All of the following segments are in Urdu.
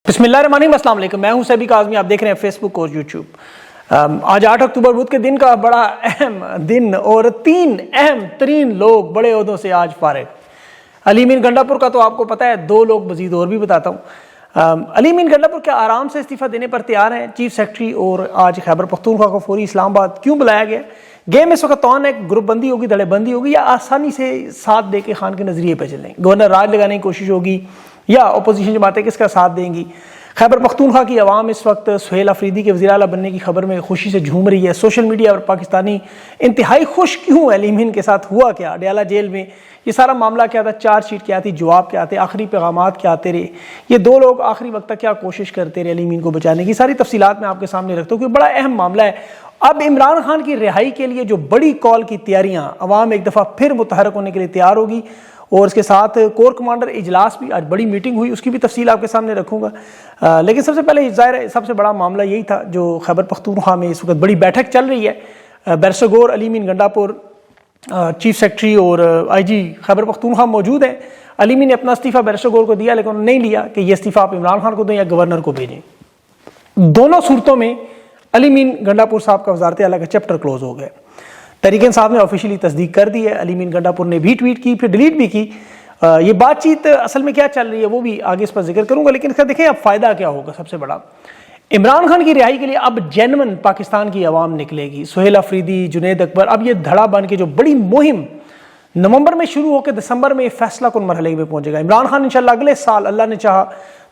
بسم اللہ الرحمن الرحیم، السلام علیکم، میں ہوں سیبی کاظمی، آپ دیکھ رہے ہیں فیس بک اور یوٹیوب۔ آج 8 اکتوبر بدھ کے دن کا بڑا اہم دن، اور 3 اہم ترین لوگ بڑے عہدوں سے آج فارغ۔ علی امین گنڈا پور کا تو آپ کو پتہ ہے، 2 لوگ مزید اور بھی بتاتا ہوں۔ علی امین گنڈا پور کے آرام سے استعفیٰ دینے پر تیار ہیں چیف سیکرٹری، اور آج خیبر پختونخوا کو فوری اسلام آباد کیوں بلایا گیا؟ گیم اس وقت کون ہے؟ گروپ بندی ہوگی، دڑے بندی ہوگی، یا آسانی سے ساتھ دے کے خان کے نظریے پہ چلیں؟ گورنر راج لگانے کی کوشش ہوگی یا اپوزیشن جماعتیں کس کا ساتھ دیں گی؟ خیبر پختونخوا کی عوام اس وقت سہیل افریدی کے وزیر اعلیٰ بننے کی خبر میں خوشی سے جھوم رہی ہے۔ سوشل میڈیا اور پاکستانی انتہائی خوش کیوں؟ علی امین کے ساتھ ہوا کیا؟ اڈیالہ جیل میں یہ سارا معاملہ کیا تھا؟ چارج شیٹ کیا تھی؟ جواب کیا تھے؟ آخری پیغامات کیا آتے رہے؟ یہ 2 لوگ آخری وقت تک کیا کوشش کرتے رہے علی امین کو بچانے کی؟ ساری تفصیلات میں آپ کے سامنے رکھتا ہوں، کیونکہ بڑا اہم معاملہ ہے۔ اب عمران خان کی رہائی کے لیے جو بڑی کال کی تیاریاں، عوام ایک دفعہ پھر متحرک ہونے کے لیے تیار ہوگی، اور اس کے ساتھ کور کمانڈر اجلاس بھی، آج بڑی میٹنگ ہوئی، اس کی بھی تفصیل آپ کے سامنے رکھوں گا۔ لیکن سب سے پہلے ظاہر ہے سب سے بڑا معاملہ یہی تھا جو خیبر پختونخوا میں اس وقت بڑی بیٹھک چل رہی ہے۔ بیرسٹر گور علی امین گنڈا پور چیف سیکرٹری اور آئی جی خیبر پختونخوا موجود ہیں۔ علی امین نے اپنا استعفیٰ بیرسٹر گور کو دیا، لیکن انہوں نے نہیں لیا کہ یہ استعفیٰ آپ عمران خان کو دیں یا گورنر کو بھیجیں۔ دونوں صورتوں میں علی امین گنڈا پور صاحب کا وزارت اعلیٰ کا چیپٹر کلوز ہو گیا۔ تحریک انصاف نے آفیشیلی تصدیق کر دی ہے، علی امین گنڈا پور نے بھی ٹویٹ کی، پھر ڈیلیٹ بھی کی۔ یہ بات چیت اصل میں کیا چل رہی ہے وہ بھی آگے اس پر ذکر کروں گا، لیکن اس کا دیکھیں اب فائدہ کیا ہوگا۔ سب سے بڑا عمران خان کی رہائی کے لیے اب جینون پاکستان کی عوام نکلے گی۔ سہیل افریدی، جنید اکبر، اب یہ دھڑا بن کے جو بڑی مہم نومبر میں شروع ہو کے دسمبر میں فیصلہ کن مرحلے میں پہنچے گا۔ عمران خان انشاءاللہ اگلے سال اللہ نے چاہا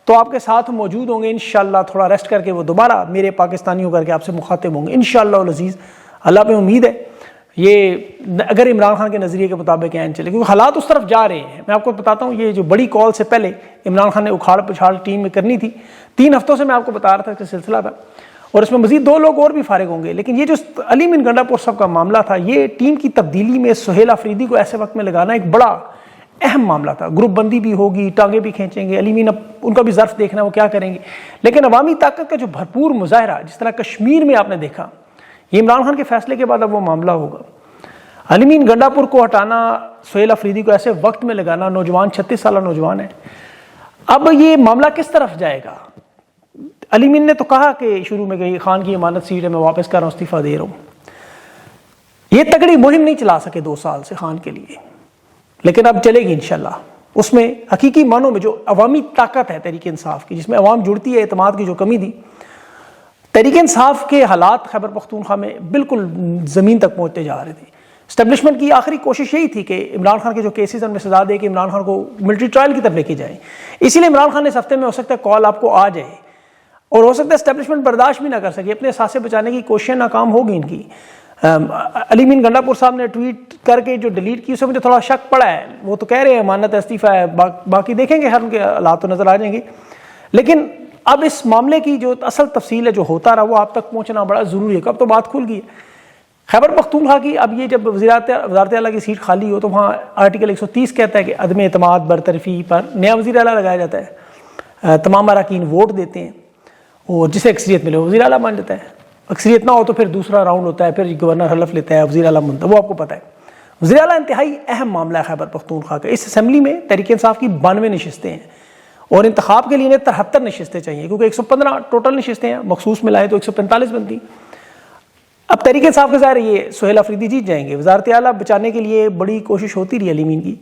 تو آپ کے ساتھ موجود ہوں گے انشاءاللہ، تھوڑا ریسٹ کر کے وہ دوبارہ میرے پاکستانیوں کر کے آپ سے مخاطب ہوں گے انشاءاللہ العزیز۔ اللہ پہ امید ہے یہ اگر عمران خان کے نظریے کے مطابق عین چلے، کیونکہ حالات اس طرف جا رہے ہیں۔ میں آپ کو بتاتا ہوں، یہ جو بڑی کال سے پہلے عمران خان نے اکھاڑ پچھاڑ ٹیم میں کرنی تھی، 3 ہفتوں سے میں آپ کو بتا رہا تھا کہ سلسلہ تھا، اور اس میں مزید 2 لوگ اور بھی فارغ ہوں گے۔ لیکن یہ جو علی امین گنڈا پور صاحب کا معاملہ تھا، یہ ٹیم کی تبدیلی میں سہیل افریدی کو ایسے وقت میں لگانا ایک بڑا اہم معاملہ تھا۔ گروپ بندی بھی ہوگی، ٹانگیں بھی کھینچیں گے علی امین، اب ان کا بھی ظرف دیکھنا وہ کیا کریں گے۔ لیکن عوامی طاقت کا جو بھرپور مظاہرہ، جس طرح کشمیر میں آپ نے دیکھا، یہ عمران خان کے فیصلے کے بعد اب وہ معاملہ ہوگا۔ علی امین گنڈا پور کو ہٹانا، سہیل افریدی کو ایسے وقت میں لگانا، نوجوان 36 سالہ نوجوان ہے۔ اب یہ معاملہ کس طرف جائے گا؟ علی امین نے تو کہا کہ شروع میں کہ خان کی امانت سیٹ ہے، میں واپس کر رہا ہوں، استعفیٰ دے رہا ہوں۔ یہ تگڑی مہم نہیں چلا سکے 2 سال سے خان کے لیے، لیکن اب چلے گی انشاءاللہ۔ اس میں حقیقی معنوں میں جو عوامی طاقت ہے تحریک انصاف کی، جس میں عوام جڑتی ہے، اعتماد کی جو کمی تھی، تحریک انصاف کے حالات خیبر پختونخوا میں بالکل زمین تک پہنچتے جا رہے تھے۔ اسٹیبلشمنٹ کی آخری کوشش یہی تھی کہ عمران خان کے جو کیسز ان میں سزا دے کے عمران خان کو ملٹری ٹرائل کی طرف لے کے جائیں۔ اسی لیے عمران خان نے اس ہفتے میں ہو سکتا ہے کال آپ کو آ جائے، اور ہو سکتا ہے اسٹیبلشمنٹ برداشت بھی نہ کر سکے، اپنے اثاثے بچانے کی کوششیں ناکام ہوگی ان کی۔ علی امین گنڈا پور صاحب نے ٹویٹ کر کے جو ڈیلیٹ کی، اس سے مجھے تھوڑا شک پڑا ہے۔ وہ تو کہہ رہے ہیں امانت استعفیٰ ہے، باقی دیکھیں گے، ہر ان کے حالات تو نظر آ جائیں گے۔ لیکن اب اس معاملے کی جو اصل تفصیل ہے، جو ہوتا رہا، وہ آپ تک پہنچنا بڑا ضروری ہے۔ اب تو بات کھل گئی ہے خیبر پختونخوا کی۔ اب یہ جب وزارت اعلیٰ کی سیٹ خالی ہو تو وہاں آرٹیکل 130 کہتا ہے کہ عدم اعتماد برطرفی پر نیا وزیر اعلیٰ لگایا جاتا ہے۔ تمام اراکین ووٹ دیتے ہیں، اور جسے اکثریت ملے وہ وزیر اعلیٰ بن جاتا ہے۔ اکثریت نہ ہو تو پھر دوسرا راؤنڈ ہوتا ہے، پھر گورنر حلف لیتا ہے، وزیر اعلیٰ بنتا ہے، وہ آپ کو پتہ ہے۔ وزیر اعلیٰ انتہائی اہم معاملہ ہے خیبر پختونخوا کا۔ اس اسمبلی میں تحریک انصاف کی 92 نشستیں ہیں، اور انتخاب کے لیے انہیں 73 نشستیں چاہیے، کیونکہ 115 ٹوٹل نشستیں ہیں، مخصوص میں لائے تو 145 بنتی۔ اب تحریک انصاف کے ظاہر یہ سہیل افریدی جیت جائیں گے۔ وزارت اعلیٰ بچانے کے لیے بڑی کوشش ہوتی رہی علی امین کی۔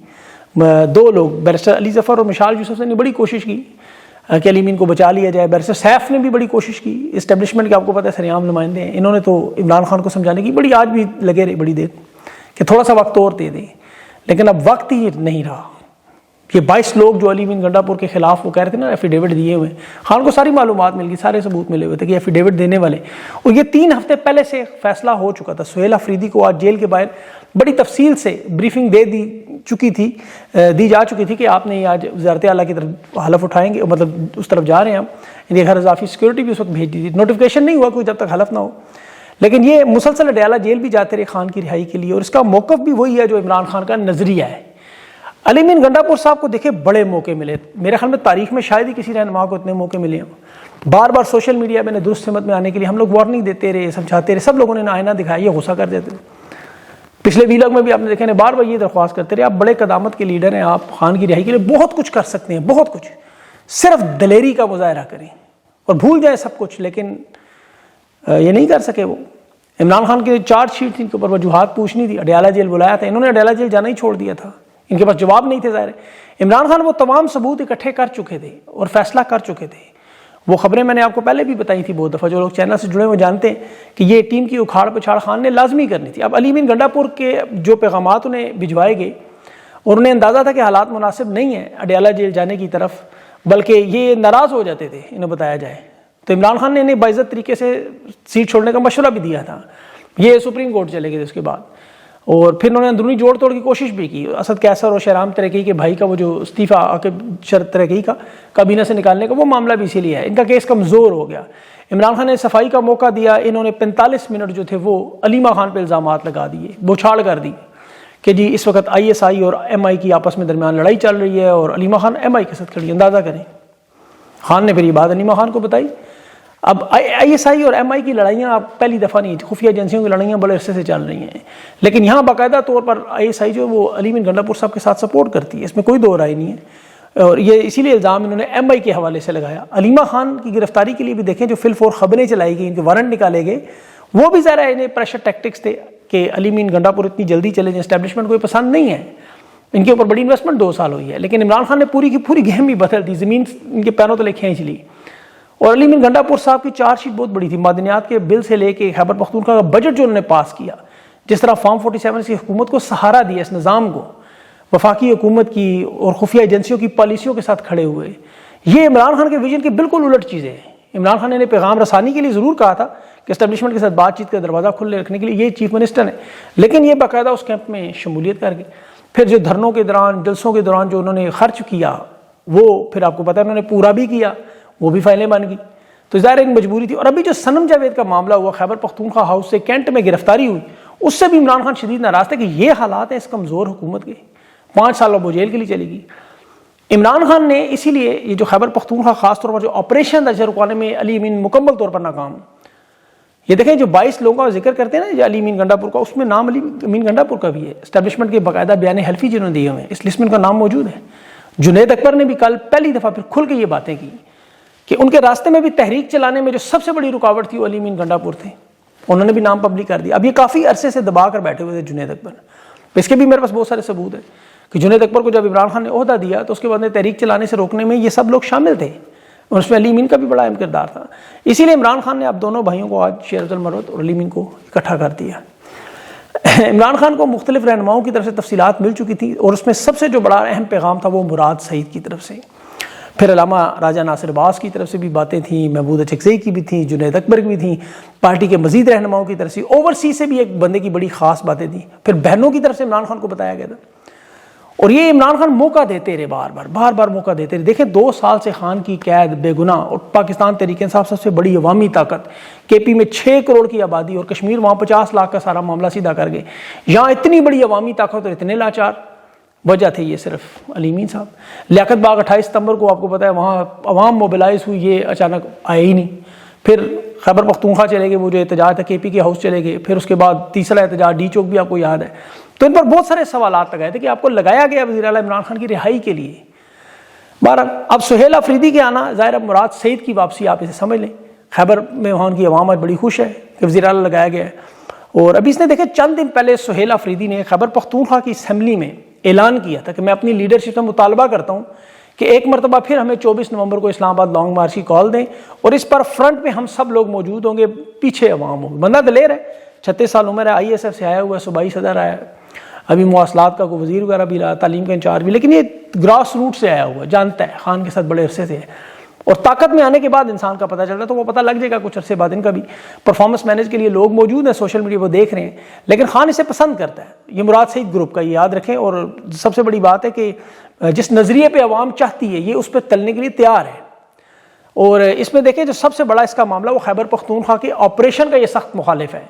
2 لوگ بیرسٹر علی ظفر اور مشال یوسف نے بڑی کوشش کی کہ علی امین کو بچا لیا جائے۔ بیرسٹر سیف نے بھی بڑی کوشش کی، اسٹیبلشمنٹ کے آپ کو پتہ ہے سریعام نمائندے ہیں، انہوں نے تو عمران خان کو سمجھانے کی بڑی، آج بھی لگے رہے بڑی دیر کہ تھوڑا سا وقت اور دے دیں، لیکن اب وقت ہی نہیں رہا۔ یہ 22 لوگ جو علی امین گنڈا پور کے خلاف وہ کہہ رہے تھے نا ایفیڈیوٹ دیے ہوئے، خان کو ساری معلومات مل گئی، سارے ثبوت ملے ہوئے تھے کہ ایفیڈیوٹ دینے والے، اور یہ 3 ہفتے پہلے سے فیصلہ ہو چکا تھا۔ سہیل افریدی کو آج جیل کے باہر بڑی تفصیل سے بریفنگ دی جا چکی تھی کہ آپ نے آج وزارت اعلیٰ کی طرف حلف اٹھائیں گے، مطلب اس طرف جا رہے ہیں ہم۔ یہ غیر اضافی سیکورٹی بھی اس وقت بھیج دی تھی، نوٹیفیکیشن نہیں ہوا کوئی جب تک حلف نہ ہو، لیکن یہ مسلسل اڈیالہ جیل بھی جاتے رہے خان کی رہائی کے لیے، اور اس کا موقف بھی وہی ہے جو عمران خان کا نظریہ ہے۔ علی امین گنڈا پور صاحب کو دیکھے بڑے موقع ملے، میرے خیال میں تاریخ میں شاید ہی کسی رہنما کو اتنے موقع ملے ہیں۔ بار بار سوشل میڈیا میں درست سمت میں آنے کے لیے ہم لوگ وارننگ دیتے رہے، سمجھاتے رہے، سب لوگوں نے آئینہ دکھایا، یہ غصہ کر دیتے تھے۔ پچھلے ویلاگ میں بھی آپ نے دیکھا، بار بار یہ درخواست کرتے رہے، آپ بڑے قدامت کے لیڈر ہیں، آپ خان کی رہائی کے لیے بہت کچھ کر سکتے ہیں، بہت کچھ، صرف دلیری کا مظاہرہ کریں اور بھول جائیں سب کچھ، لیکن یہ نہیں کر سکے. وہ عمران خان کی چارج شیٹ تھی، ان کے اوپر وجوہات پوچھنی تھی، اڈیالہ جیل بلایا تھا، انہوں نے اڈیالہ جیل جانا ہی چھوڑ دیا تھا، ان کے پاس جواب نہیں تھے. ظاہر ہے عمران خان وہ تمام ثبوت اکٹھے کر چکے تھے اور فیصلہ کر چکے تھے. وہ خبریں میں نے آپ کو پہلے بھی بتائی تھی بہت دفعہ، جو لوگ چینل سے جڑے ہوئے جانتے ہیں کہ یہ ٹیم کی اکھاڑ پچھاڑ خان نے لازمی کرنی تھی. اب علی امین گنڈا پور کے جو پیغامات انہیں بھجوائے گئے اور انہیں اندازہ تھا کہ حالات مناسب نہیں ہیں اڈیالہ جیل جانے کی طرف، بلکہ یہ ناراض ہو جاتے تھے انہیں بتایا جائے، تو عمران خان نے انہیں باعزت طریقے سے سیٹ چھوڑنے کا مشورہ بھی دیا تھا. یہ سپریم کورٹ چلے گئے تھے اس کے بعد، اور پھر انہوں نے اندرونی جوڑ توڑ کی کوشش بھی کی. اسد قیصر اور شہرام ترکی کے بھائی کا وہ جو استعفیٰ عاقب شرط ترکی کا کابینہ سے نکالنے کا، وہ معاملہ بھی اسی لیے ہے. ان کا کیس کمزور ہو گیا. عمران خان نے صفائی کا موقع دیا، انہوں نے 45 منٹ جو تھے وہ علیمہ خان پہ الزامات لگا دیے، بوچھاڑ کر دی کہ جی اس وقت ISI اور MI کی آپس میں درمیان لڑائی چل رہی ہے اور علیمہ خان MI کے ساتھ کھڑی. اندازہ کریں، خان نے پھر یہ بات علیمہ خان کو بتائی. اب ISI اور MI کی لڑائیاں اب پہلی دفعہ نہیں، خفیہ ایجنسیوں کی لڑائیاں بڑے عرصے سے چل رہی ہیں، لیکن یہاں باقاعدہ طور پر ISI جو وہ علی امین گنڈا پور صاحب کے ساتھ سپورٹ کرتی ہے، اس میں کوئی دو رائے نہیں ہے. اور یہ اسی لیے الزام انہوں نے MI کے حوالے سے لگایا. علیمہ خان کی گرفتاری کے لیے بھی دیکھیں جو فل فور خبریں چلائی گئی، ان کے وارنٹ نکالے گئے، وہ بھی ذرا انہیں پریشر ٹیکٹکس تھے کہ علی امین گنڈا پور اتنی جلدی چلے جائیں، اسٹیبلشمنٹ کو پسند نہیں ہے، ان کے اوپر بڑی انویسٹمنٹ 2 سال ہوئی ہے. لیکن عمران خان نے پوری کی پوری گیم بھی بدل دی، زمین ان کے پیروں تلے کھینچ لی. اور علی امین گنڈا پور صاحب کی چارج شیٹ بہت بڑی تھی، معدنیات کے بل سے لے کے خیبر پختونخوا کا بجٹ جو انہوں نے پاس کیا، جس طرح فارم 47 سے حکومت کو سہارا دیا، اس نظام کو، وفاقی حکومت کی اور خفیہ ایجنسیوں کی پالیسیوں کے ساتھ کھڑے ہوئے، یہ عمران خان کے ویژن کے بالکل الٹ چیزیں ہیں. عمران خان نے پیغام رسانی کے لیے ضرور کہا تھا کہ اسٹیبلشمنٹ کے ساتھ بات چیت کا دروازہ کھلے رکھنے کے لیے یہ چیف منسٹر ہیں، لیکن یہ باقاعدہ اس کیمپ میں شمولیت کر گئے. پھر جو دھرنوں کے دوران، جلسوں کے دوران جو انہوں نے خرچ کیا، وہ پھر آپ کو پتہ ہے انہوں نے پورا بھی کیا، وہ بھی فائلیں بن گئی. تو ظاہر ایک مجبوری تھی. اور ابھی جو صنم جاوید کا معاملہ ہوا، خیبر پختونخوا ہاؤس سے کینٹ میں گرفتاری ہوئی، اس سے بھی عمران خان شدید ناراض تھے کہ یہ حالات ہیں اس کمزور حکومت کے، 5 سال وہ جیل کے لیے چلے گی. عمران خان نے اسی لیے یہ جو خیبر پختونخوا خاص طور پر جو آپریشن تھا جسے رکوانے میں علی امین مکمل طور پر ناکام. یہ دیکھیں جو 22 لوگوں کا ذکر کرتے ہیں نا علی امین گنڈا پور کا، اس میں نام علی امین گنڈا پور کا بھی ہے. اسٹیبلشمنٹ کے باقاعدہ بیان حلفی جنہوں نے دیے ہوئے ہیں، اس لسٹ میں ان کا نام موجود ہے. جنید اکبر نے بھی کل پہلی دفعہ پھر کھل کے یہ باتیں کی کہ ان کے راستے میں بھی تحریک چلانے میں جو سب سے بڑی رکاوٹ تھی وہ علی امین گنڈا پور تھے. انہوں نے بھی نام پبلک کر دیا. اب یہ کافی عرصے سے دبا کر بیٹھے ہوئے تھے جنید اکبر. اس کے بھی میرے پاس بہت سارے ثبوت ہیں کہ جنید اکبر کو جب عمران خان نے عہدہ دیا تو اس کے بعد تحریک چلانے سے روکنے میں یہ سب لوگ شامل تھے، اور اس میں علی امین کا بھی بڑا اہم کردار تھا. اسی لیے عمران خان نے اب دونوں بھائیوں کو، آج شیر افضل مروت اور علی امین کو اکٹھا کر دیا. عمران خان کو مختلف رہنماؤں کی طرف سے تفصیلات مل چکی تھی، اور اس میں سب سے جو بڑا اہم پیغام تھا وہ مراد سعید کی طرف سے. پھر علامہ راجہ ناصر عباس کی طرف سے بھی باتیں تھیں، محمود اچکزئی کی بھی تھیں، جنید اکبر کی بھی تھیں، پارٹی کے مزید رہنماؤں کی طرف سے، اوورسیز سے بھی ایک بندے کی بڑی خاص باتیں تھیں. پھر بہنوں کی طرف سے عمران خان کو بتایا گیا تھا. اور یہ عمران خان موقع دیتے رہے، بار بار موقع دیتے رہے. دیکھیں 2 سال سے خان کی قید بے گناہ، اور پاکستان تحریک انصاف سب سے بڑی عوامی طاقت، KP میں 6 کروڑ کی آبادی اور کشمیر وہاں 50 لاکھ کا سارا معاملہ سیدھا کر گئے. یہاں اتنی بڑی عوامی طاقت اور اتنے لاچار، وجہ تھی یہ صرف علی امین صاحب. لیاقت باغ 28 ستمبر کو آپ کو پتہ ہے وہاں عوام موبلائز ہوئی، یہ اچانک آئے ہی نہیں. پھر خیبر پختونخوا چلے گئے، وہ جو احتجاج تھا KP کے ہاؤس چلے گئے. پھر اس کے بعد تیسرا احتجاج ڈی چوک بھی آپ کو یاد ہے. تو ان پر بہت سارے سوالات لگائے تھے کہ آپ کو لگایا گیا وزیر اعلیٰ عمران خان کی رہائی کے لیے. بہرحال اب سہیل افریدی کے آنا، ظاہر اب مراد سعید کی واپسی آپ اسے سمجھ لیں. خیبر میں وہاں کی عوام آج بڑی خوش ہے کہ وزیر اعلیٰ لگایا گیا ہے. اور ابھی اس نے دیکھیں چند دن پہلے سہیل افریدی نے خیبر پختونخوا کی اسمبلی میں اعلان کیا تھا کہ میں اپنی لیڈرشپ میں مطالبہ کرتا ہوں کہ ایک مرتبہ پھر ہمیں 24 نومبر کو اسلام آباد لانگ مارچ کی کال دیں، اور اس پر فرنٹ میں ہم سب لوگ موجود ہوں گے، پیچھے عوام ہوگی. بندہ دلیر ہے، 36 سال عمر ہے، ISF سے آیا ہوا ہے، صوبائی صدر آیا ہے، ابھی مواصلات کا کوئی وزیر وغیرہ بھی رہا، تعلیم کا انچارج بھی، لیکن یہ گراس روٹ سے آیا ہوا ہے، جانتا ہے خان کے ساتھ بڑے عرصے سے ہے. اور طاقت میں آنے کے بعد انسان کا پتہ چلتا ہے، تو وہ پتہ لگ جائے گا کچھ عرصے بعد. ان کا بھی پرفارمنس مینیج کے لیے لوگ موجود ہیں، سوشل میڈیا وہ دیکھ رہے ہیں، لیکن خان اسے پسند کرتا ہے. یہ مراد سعید گروپ کا، یہ یاد رکھیں. اور سب سے بڑی بات ہے کہ جس نظریے پہ عوام چاہتی ہے یہ اس پہ تلنے کے لیے تیار ہے. اور اس میں دیکھیں جو سب سے بڑا اس کا معاملہ وہ خیبر پختونخوا کے آپریشن کا یہ سخت مخالف ہے.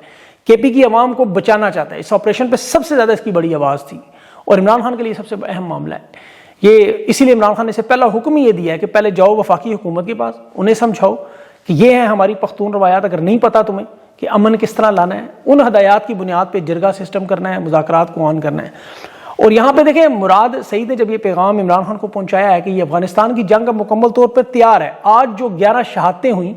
KP کی عوام کو بچانا چاہتا ہے. اس آپریشن پہ سب سے زیادہ اس کی بڑی آواز تھی، اور عمران خان کے لیے سب سے اہم معاملہ ہے یہ. اسی لیے عمران خان نے سے پہلا حکم ہی یہ دیا ہے کہ پہلے جاؤ وفاقی حکومت کے پاس، انہیں سمجھاؤ کہ یہ ہیں ہماری پختون روایات، اگر نہیں پتا تمہیں کہ امن کس طرح لانا ہے، ان ہدایات کی بنیاد پہ جرگہ سسٹم کرنا ہے، مذاکرات کو آن کرنا ہے. اور یہاں پہ دیکھیں مراد سعید نے جب یہ پیغام عمران خان کو پہنچایا ہے کہ یہ افغانستان کی جنگ اب مکمل طور پر تیار ہے، آج جو 11 شہادتیں ہوئیں،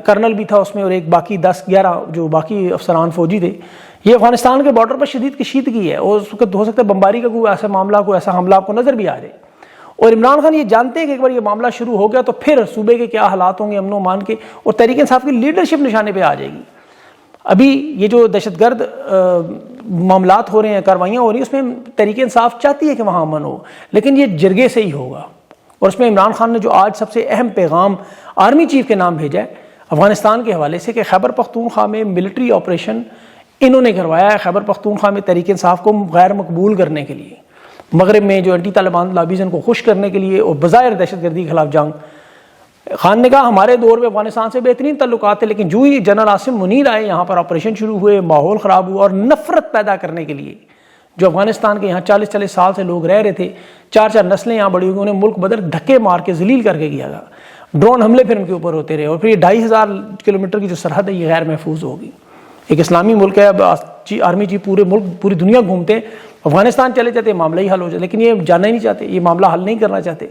کرنل بھی تھا اس میں اور ایک باقی 10-11 جو باقی افسران فوجی تھے، یہ افغانستان کے بارڈر پر شدید کشیدگی ہے اور اس وقت ہو سکتا ہے بمباری کا کوئی ایسا معاملہ، کوئی ایسا حملہ آپ کو نظر بھی آ جائے۔ اور عمران خان یہ جانتے ہیں کہ ایک بار یہ معاملہ شروع ہو گیا تو پھر صوبے کے کیا حالات ہوں گے امن و امان کے، اور تحریک انصاف کی لیڈرشپ نشانے پہ آ جائے گی۔ ابھی یہ جو دہشت گرد معاملات ہو رہے ہیں، کاروائیاں ہو رہی ہیں، اس میں تحریک انصاف چاہتی ہے کہ وہاں امن ہو، لیکن یہ جرگے سے ہی ہوگا۔ اور اس میں عمران خان نے جو آج سب سے اہم پیغام آرمی چیف کے نام بھیجا ہے افغانستان کے حوالے سے کہ خیبر پختونخوا میں ملٹری آپریشن انہوں نے کروایا ہے، خیبر پختونخوا میں تحریک انصاف کو غیر مقبول کرنے کے لیے، مغرب میں جو اینٹی طالبان لابیز ان کو خوش کرنے کے لیے اور بظاہر دہشت گردی کے خلاف جنگ۔ خان نے کہا ہمارے دور میں افغانستان سے بہترین تعلقات تھے، لیکن جو ہی جنرل عاصم منیر آئے یہاں پر آپریشن شروع ہوئے، ماحول خراب ہوا، اور نفرت پیدا کرنے کے لیے جو افغانستان کے یہاں 40 سال سے لوگ رہ رہے تھے، 4 نسلیں یہاں بڑی ہوئی، انہیں ملک بدر دھکے مار کے ذلیل کر کے کیا گیا، ڈرون حملے پھر ان کے اوپر ہوتے رہے، اور پھر یہ 2500 کلومیٹر کی جو سرحد ہے یہ غیر محفوظ ہوگی۔ ایک اسلامی ملک ہے، اب آرمی چیف پورے ملک پوری دنیا گھومتے ہیں، افغانستان چلے جاتے معاملہ ہی حل ہو جائے، لیکن یہ جاننا ہی نہیں چاہتے، یہ معاملہ حل نہیں کرنا چاہتے۔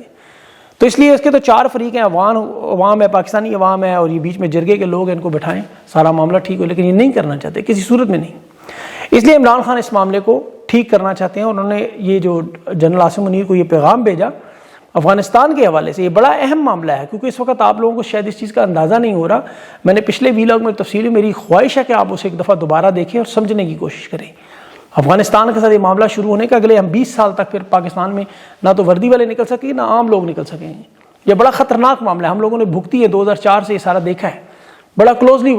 تو اس لیے اس کے تو 4 فریق ہیں، عوام ہے، پاکستانی عوام ہے، اور یہ بیچ میں جرگے کے لوگ ہیں، ان کو بٹھائیں سارا معاملہ ٹھیک ہو، لیکن یہ نہیں کرنا چاہتے کسی صورت میں نہیں۔ اس لیے عمران خان اس معاملے کو ٹھیک کرنا چاہتے ہیں، انہوں نے یہ جو جنرل عاصم منیر کو یہ پیغام بھیجا افغانستان کے حوالے سے، یہ بڑا اہم معاملہ ہے، کیونکہ اس وقت آپ لوگوں کو شاید اس چیز کا اندازہ نہیں ہو رہا۔ میں نے پچھلے ویلاگ میں تفصیلی، میری خواہش ہے کہ آپ اسے ایک دفعہ دوبارہ دیکھیں اور سمجھنے کی کوشش کریں۔ افغانستان کے ساتھ یہ معاملہ شروع ہونے کا اگلے ہم 20 سال تک پھر پاکستان میں نہ تو وردی والے نکل سکیں نہ عام لوگ نکل سکیں۔ یہ بڑا خطرناک معاملہ ہے، ہم لوگوں نے بھگتی ہے، 2004 سے یہ سارا دیکھا ہے، بڑا کلوزلی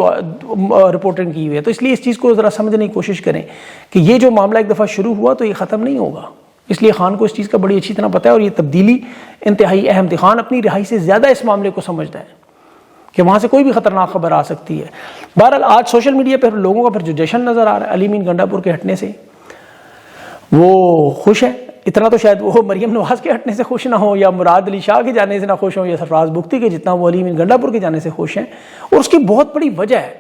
رپورٹنگ کی ہوئی ہے۔ تو اس لیے اس چیز کو ذرا سمجھنے کی کوشش کریں کہ یہ جو معاملہ ایک دفعہ شروع ہوا تو یہ ختم نہیں ہوگا۔ اس لیے خان کو اس چیز کا بڑی اچھی طرح پتہ ہے، اور یہ تبدیلی انتہائی اہم تھی۔ خان اپنی رہائی سے زیادہ اس معاملے کو سمجھتا ہے کہ وہاں سے کوئی بھی خطرناک خبر آ سکتی ہے۔ بہرحال آج سوشل میڈیا پہ لوگوں کا پھر جو جشن نظر آ رہا ہے علی امین گنڈا پور کے ہٹنے سے، وہ خوش ہے۔ اتنا تو شاید وہ مریم نواز کے ہٹنے سے خوش نہ ہو، یا مراد علی شاہ کے جانے سے نہ خوش ہوں، یا سرفراز بگٹی کے، جتنا وہ علی امین گنڈا پور کے جانے سے خوش ہیں، اور اس کی بہت بڑی وجہ ہے۔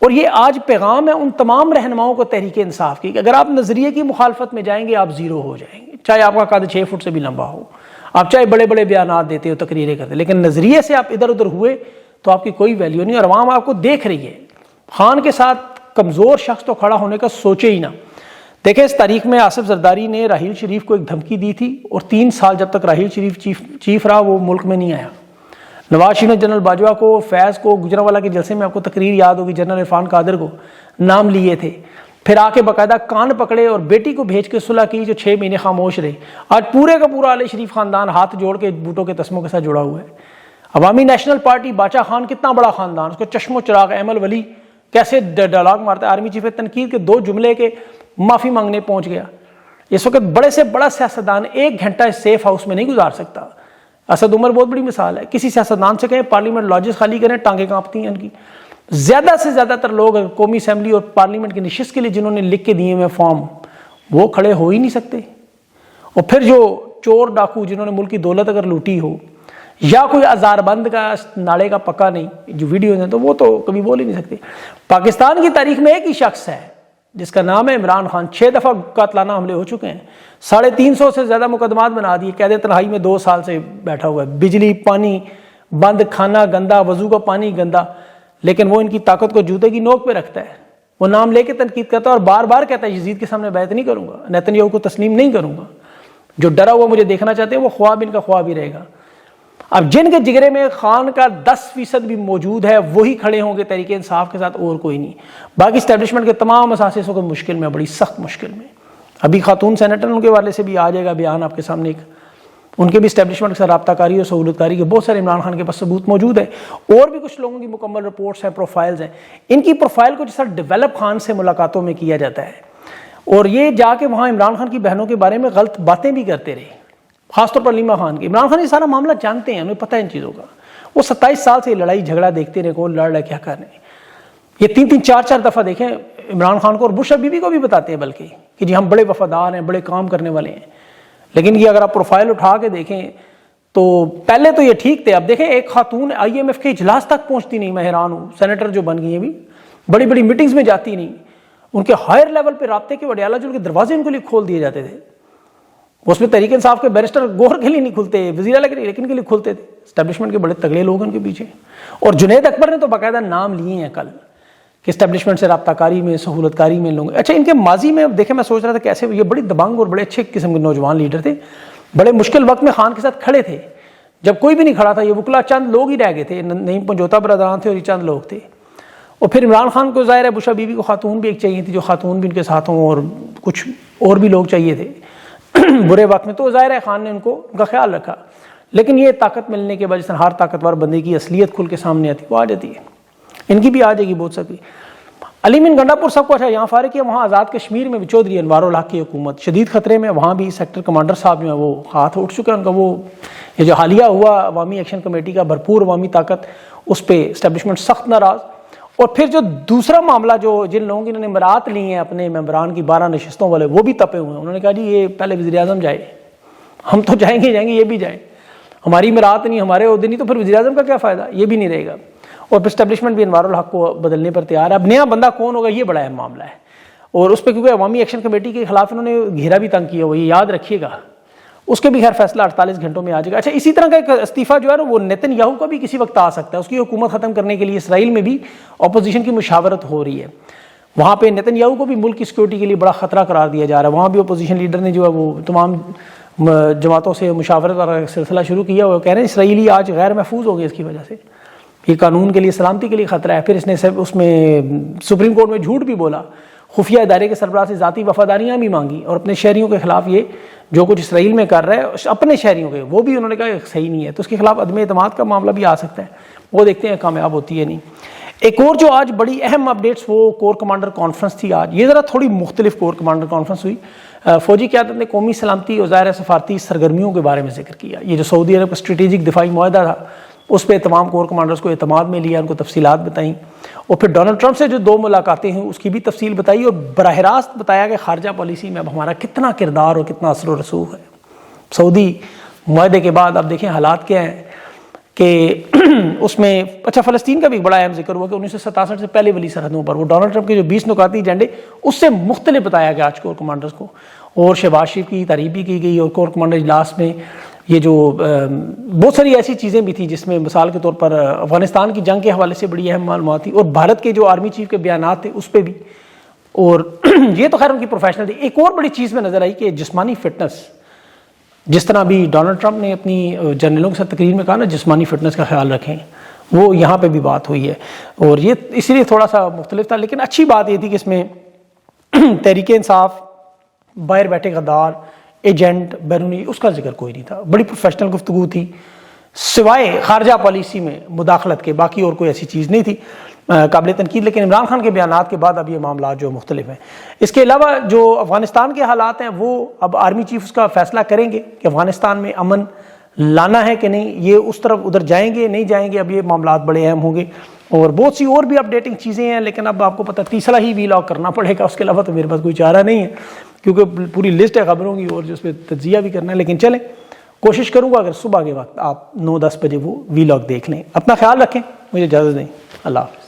اور یہ آج پیغام ہے ان تمام رہنماؤں کو تحریک انصاف کی کہ اگر آپ نظریے کی مخالفت میں جائیں گے آپ زیرو ہو جائیں گے، چاہے آپ کا قد 6 فٹ سے بھی لمبا ہو، آپ چاہے بڑے بڑے بیانات دیتے ہو، تقریریں کرتے، لیکن نظریے سے آپ ادھر ادھر ہوئے تو آپ کی کوئی ویلیو نہیں، اور عوام آپ کو دیکھ رہی ہے۔ خان کے ساتھ کمزور شخص تو کھڑا ہونے کا سوچے ہی نہ۔ دیکھیں اس تاریخ میں آصف زرداری نے راحیل شریف کو ایک دھمکی دی تھی، اور 3 سال جب تک راحیل شریف چیف رہا وہ ملک میں نہیں آیا۔ نواز شریف نے جنرل باجوہ کو، فیض کو، گجرانوالہ کے جلسے میں آپ کو تقریر یاد ہوگی، جنرل عرفان قادر کو نام لیے تھے، پھر آ کے باقاعدہ کان پکڑے اور بیٹی کو بھیج کے صلح کی جو 6 مہینے خاموش رہے۔ آج پورے کا پورا آل شریف خاندان ہاتھ جوڑ کے بھٹو کے تسموں کے ساتھ جڑا ہوا ہے۔ عوامی نیشنل پارٹی، باچا خان کتنا بڑا خاندان، اس کو چشم و چراغ، ایمل ولی کیسے ڈائلاگ مارتا ہے، آرمی چیف تنقید کے 2 جملے کے معافی مانگنے پہنچ گیا۔ اس وقت بڑے سے بڑا سیاستدان 1 گھنٹہ سیف ہاؤس میں نہیں گزار سکتا۔ اسد عمر بہت بڑی مثال ہے، کسی سیاستدان سے کہیں پارلیمنٹ لاجز خالی کریں، ٹانگیں کانپتی ہیں ان کی۔ زیادہ سے زیادہ تر لوگ قومی اسمبلی اور پارلیمنٹ کی نشست کے لیے جنہوں نے لکھ کے دیے ہوئے فارم، وہ کھڑے ہو ہی نہیں سکتے۔ اور پھر جو چور ڈاکو جنہوں نے ملک کی دولت اگر لوٹی ہو، یا کوئی ہزار بند کا نالے کا پکا نہیں، جو ویڈیوز ہیں تو وہ تو کبھی بول ہی نہیں سکتے۔ پاکستان کی تاریخ میں ایک ہی شخص ہے جس کا نام ہے عمران خان، 6 دفعہ قاتلانہ حملے ہو چکے ہیں، 350 سے زیادہ مقدمات بنا دیے، قید تنہائی میں 2 سال سے بیٹھا ہوا ہے، بجلی پانی بند، کھانا گندا، وضو کا پانی گندا، لیکن وہ ان کی طاقت کو جوتے کی نوک پہ رکھتا ہے۔ وہ نام لے کے تنقید کرتا ہے اور بار بار کہتا ہے یزید کے سامنے بیعت نہیں کروں گا، نیتن یاہو کو تسلیم نہیں کروں گا، جو ڈرا ہوا مجھے دیکھنا چاہتے ہیں وہ خواب ان کا خواب ہی رہے گا۔ اب جن کے جگرے میں خان کا 10% بھی موجود ہے وہی کھڑے ہوں گے تحریک انصاف کے ساتھ، اور کوئی نہیں۔ باقی اسٹیبلشمنٹ کے تمام اثاثے کو مشکل میں، بڑی سخت مشکل میں۔ ابھی خاتون سینیٹر ان کے والے سے بھی آ جائے گا بیان آپ کے سامنے، ایک ان کے بھی اسٹیبلشمنٹ کے ساتھ رابطہ کاری اور سہولت کاری کے بہت سارے عمران خان کے پاس ثبوت موجود ہے، اور بھی کچھ لوگوں کی مکمل رپورٹس ہیں، پروفائلز ہیں۔ ان کی پروفائل کو جس طرح ڈیولپ خان سے ملاقاتوں میں کیا جاتا ہے، اور یہ جا کے وہاں عمران خان کی بہنوں کے بارے میں غلط باتیں بھی کرتے رہے، خاص طور پر علیمہ خان کی۔ عمران خان یہ سارا معاملہ جانتے ہیں، انہیں پتہ ہے ان چیزوں کا۔ وہ 27 سال سے یہ لڑائی جھگڑا دیکھتے رہے، کون لڑ رہا ہے کیا کر رہے ہیں۔ یہ 3-3 4-4 دفعہ دیکھیں عمران خان کو، اور بش بیوی کو بھی بتاتے ہیں بلکہ کہ جی ہم بڑے وفادار ہیں، بڑے کام کرنے والے ہیں۔ لیکن یہ اگر آپ پروفائل اٹھا کے دیکھیں تو پہلے تو یہ ٹھیک تھے، اب دیکھیں ایک خاتون IMF کے اجلاس تک پہنچتی نہیں، میں حیران ہوں، سینیٹر جو بن گئی ہیں بھی، بڑی بڑی میٹنگز میں جاتی نہیں، ان کے ہائر لیول پہ رابطے کے وڈیالہ کے دروازے ان کے لیے کھول دیے جاتے تھے. اس میں تحریک انصاف کے بیرسٹر گوہر کے لیے نہیں کھلتے, وزیر اعلیٰ کے لیے, لیکن کے لیے کھلتے تھے. اسٹیبلشمنٹ کے بڑے تگڑے لوگ ان کے پیچھے. اور جنید اکبر نے تو باقاعدہ نام لیے ہیں کل کہ اسٹیبلشمنٹ سے رابطہ کاری میں, سہولت کاری میں لوگ. اچھا, ان کے ماضی میں دیکھیں, میں سوچ رہا تھا کیسے یہ بڑی دبنگ اور بڑے اچھے قسم کے نوجوان لیڈر تھے, بڑے مشکل وقت میں خان کے ساتھ کھڑے تھے جب کوئی بھی نہیں کھڑا تھا. یہ وکلا چند لوگ ہی رہ گئے تھے, نعیم پنجوتا برادران تھے اور یہ چند لوگ تھے. اور پھر عمران خان کو ظاہر ہے بشرا بی بی کو خاتون بھی ایک چاہیے تھی, جو خاتون بھی ان کے ساتھ ہوں, اور کچھ اور بھی لوگ چاہیے تھے برے وقت میں. تو ظاہر ہے خان نے ان کا خیال رکھا. لیکن یہ طاقت ملنے کے بعد جس طرح ہر طاقتور بندے کی اصلیت کھل کے سامنے آتی وہ آ جاتی ہے, ان کی بھی آ جائے گی بہت سکی. علی من گنڈا پور سب کو اچھا یہاں فارغ کیا. وہاں آزاد کشمیر میں بھی چودھری انوار الحق کی حکومت شدید خطرے میں, وہاں بھی سیکٹر کمانڈر صاحب جو ہیں وہ ہاتھ اٹھ چکے ہیں ان کا. وہ یہ جو حالیہ ہوا عوامی ایکشن کمیٹی کا بھرپور عوامی طاقت, اس پہ اسٹیبلشمنٹ سخت ناراض. اور پھر جو دوسرا معاملہ جو جن لوگوں کی انہوں نے امرات لی ہیں اپنے ممبران کی 12 نشستوں والے, وہ بھی تپے ہوئے ہیں. انہوں نے کہا جی یہ پہلے وزیر اعظم جائے, ہم تو جائیں گے یہ بھی جائیں, ہماری امرات نہیں, ہمارے عہدے نہیں, تو پھر وزیر اعظم کا کیا فائدہ, یہ بھی نہیں رہے گا. اور پھر اسٹیبلشمنٹ بھی انوار الحق کو بدلنے پر تیار ہے. اب نیا بندہ کون ہوگا یہ بڑا اہم معاملہ ہے. اور اس پہ کیونکہ عوامی ایکشن کمیٹی کے خلاف انہوں نے گھیرا بھی تنگ کیا ہوا, یہ یاد رکھیے گا. اس کے بھی خیر فیصلہ 48 گھنٹوں میں آ جائے گا. اچھا, اسی طرح کا ایک استعفیٰ جو ہے نا وہ نیتن یاہو کا بھی کسی وقت آ سکتا ہے. اس کی حکومت ختم کرنے کے لیے اسرائیل میں بھی اپوزیشن کی مشاورت ہو رہی ہے. وہاں پہ نیتن یاہو کو بھی ملک کی سیکورٹی کے لیے بڑا خطرہ قرار دیا جا رہا ہے. وہاں بھی اپوزیشن لیڈر نے جو ہے وہ تمام جماعتوں سے مشاورت کا سلسلہ شروع کیا. وہ کہہ رہے ہیں اسرائیلی آج غیر محفوظ ہو گئے اس کی وجہ سے, یہ قانون کے لیے سلامتی کے لیے خطرہ ہے. پھر اس نے اس میں سپریم کورٹ میں جھوٹ بھی بولا, خفیہ ادارے کے سربراہ سے ذاتی وفاداریاں بھی مانگی, اور اپنے شہریوں کے خلاف یہ جو کچھ اسرائیل میں کر رہا ہے اپنے شہریوں کے, وہ بھی انہوں نے کہا صحیح نہیں ہے. تو اس کے خلاف عدم اعتماد کا معاملہ بھی آ سکتا ہے, وہ دیکھتے ہیں کامیاب ہوتی ہے نہیں. ایک اور جو آج بڑی اہم اپڈیٹس وہ کور کمانڈر کانفرنس تھی آج. یہ ذرا تھوڑی مختلف کور کمانڈر کانفرنس ہوئی. فوجی قیادت نے قومی سلامتی اور ظاہر سفارتی سرگرمیوں کے بارے میں ذکر کیا. یہ جو سعودی عرب کا اسٹریٹجک دفاعی معاہدہ تھا اس پہ تمام کور کمانڈرز کو اعتماد میں لیا, ان کو تفصیلات بتائیں. اور پھر ڈونلڈ ٹرمپ سے جو 2 ملاقاتیں ہیں اس کی بھی تفصیل بتائی, اور براہ راست بتایا کہ خارجہ پالیسی میں اب ہمارا کتنا کردار اور کتنا اثر و رسوخ ہے. سعودی معاہدے کے بعد اب دیکھیں حالات کیا ہیں کہ اس میں اچھا فلسطین کا بھی بڑا اہم ذکر ہوا کہ 1967 سے پہلے والی سرحدوں پر وہ ڈونلڈ ٹرمپ کے جو 20 نکاتی ایجنڈے اس سے مختلف بتایا گیا آج کور کمانڈرز کو. اور شہباز شریف کی تعریف بھی کی گئی, اور کور کمانڈر اجلاس میں یہ جو بہت ساری ایسی چیزیں بھی تھیں جس میں مثال کے طور پر افغانستان کی جنگ کے حوالے سے بڑی اہم معلومات تھی, اور بھارت کے جو آرمی چیف کے بیانات تھے اس پہ بھی. اور یہ تو خیر ان کی پروفیشنل تھی. ایک اور بڑی چیز میں نظر آئی کہ جسمانی فٹنس, جس طرح بھی ڈونلڈ ٹرمپ نے اپنی جرنلوں کے ساتھ تقریر میں کہا نا جسمانی فٹنس کا خیال رکھیں, وہ یہاں پہ بھی بات ہوئی ہے. اور یہ اسی لیے تھوڑا سا مختلف تھا. لیکن اچھی بات یہ تھی کہ اس میں تحریک انصاف, باہر بیٹھے غدار, ایجنٹ, بیرونی, اس کا ذکر کوئی نہیں تھا. بڑی پروفیشنل گفتگو تھی, سوائے خارجہ پالیسی میں مداخلت کے باقی اور کوئی ایسی چیز نہیں تھی قابل تنقید. لیکن عمران خان کے بیانات کے بعد اب یہ معاملات جو مختلف ہیں. اس کے علاوہ جو افغانستان کے حالات ہیں وہ اب آرمی چیف اس کا فیصلہ کریں گے کہ افغانستان میں امن لانا ہے کہ نہیں, یہ اس طرف ادھر جائیں گے نہیں جائیں گے. اب یہ معاملات بڑے اہم ہوں گے, اور بہت سی اور بھی اپڈیٹنگ چیزیں ہیں. لیکن اب آپ کو پتہ تیسرا ہی وی لاگ کرنا پڑے گا, اس کے علاوہ تو میرے پاس کوئی چارہ نہیں ہے, کیونکہ پوری لسٹ ہے خبروں کی اور جو اس پہ تجزیہ بھی کرنا ہے. لیکن چلیں کوشش کروں گا اگر صبح کے وقت آپ 9-10 بجے وہ وی لاگ دیکھ لیں. اپنا خیال رکھیں, مجھے اجازت دیں. اللہ حافظ.